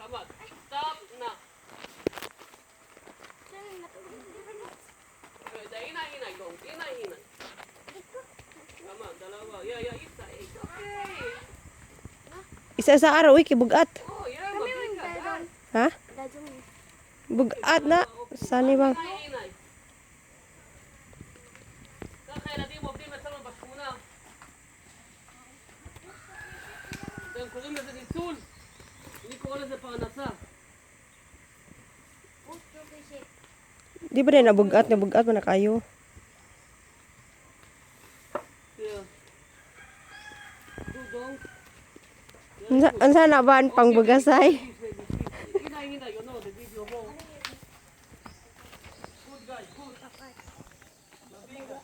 Ahmad, stop na. Inay, dong. Inay. Tama, dalawa. Yeah, isa. It's okay. Isa sa araw, kibugat. Oh, yeah, mabigat. Ha? Bugat na. Sani bang? Inay. ככה ילדים עובדים אצלנו בשכונה. אתם קוראים לזה ניצול? אני קורא לזה פרנסה. Di ba rin nabugat mo na kayo? Yeah. Dudong. Ansa na ba ang pangbugasay? Inay, you know the video mo. Good guy, good. Mabigat.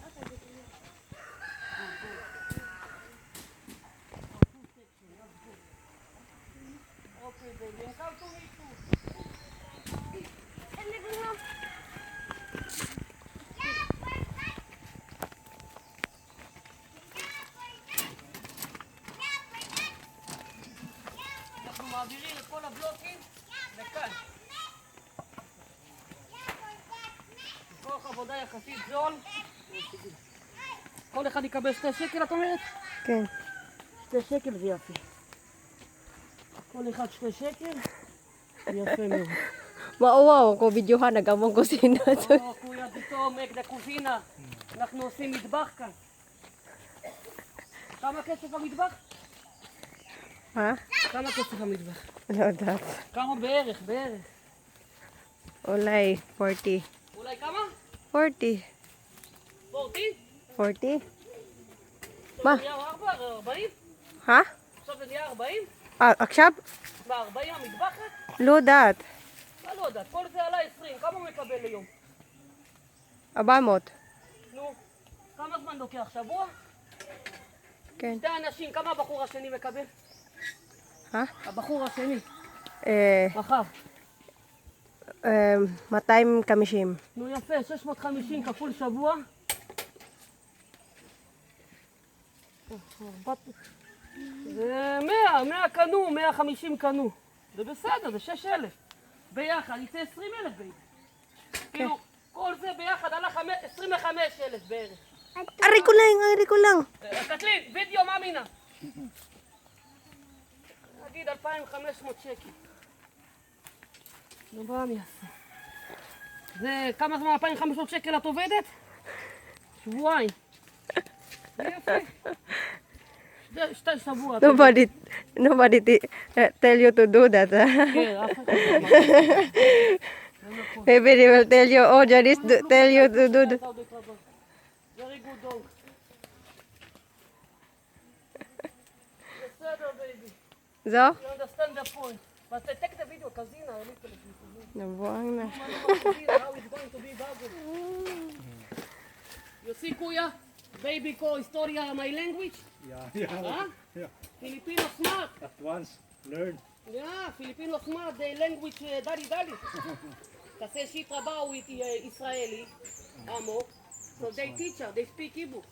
Okay, baby. Come to me too. אנחנו מעבירים את כל הבלוקים לכאן. כוח עבודה יחסית זול. כל אחד יקבל 2 שקל, את אומרת? כן. 2 שקל זה יפה. כל אחד 2 שקל. יפה מאוד. Maawa ko videohan nagamong kusina. או, קויה פתאום, אקדה קובינה. אנחנו עושים מטבח כאן. כמה כסף המטבח? Ha? כמה כסף המטבח? No, that. כמה בערך? Ulay, 40. אולי כמה? 40. 40? 40? עכשיו זה נהיה 40? Ha? עכשיו זה נהיה 40? עכשיו? מה, 40 המטבחת? לא יודעת. אני לא יודעת, כל זה עלה 20, כמה הוא מקבל ליום? 400. נו, כמה זמן לוקח? שבוע? כן. 2 אנשים, כמה הבחור השני מקבל? Ha? הבחור השני, Eh, מחר. 250. נו יפה, 650 כפול שבוע. זה 100 קנו, 150 קנו. זה בסדר, זה 6,000. ביחד, יצא 20,000 ביחד. כאילו, כל זה ביחד עלה 25,000 בערך. Ari ko lang. קטלין, וידאו מאמינה. נגיד 2,500 שקל. נו, מה אני אעשה? זה כמה זמן 2,500 שקל את עובדת? שבועיים. זה יפה. זה 2 שבוע. Nobody tell you to do that. כן, אף אחד לא אמר. Maybe they will tell you, oh, Janice, tell you to do that. Very good dog. בסדר, baby. So? You understand the point. But take the video, Kazina, a little bit. Nabuang na. How it's going to be bubble. You see, Kuya? Baby ko historia my language. Yeah. Huh? Yeah. Filipino smart. At once, learn. Yeah, Filipino smart. The language dali. תעשה שהתרבה הוא ישראלי, עמו. So they teach her, they speak Hebrew.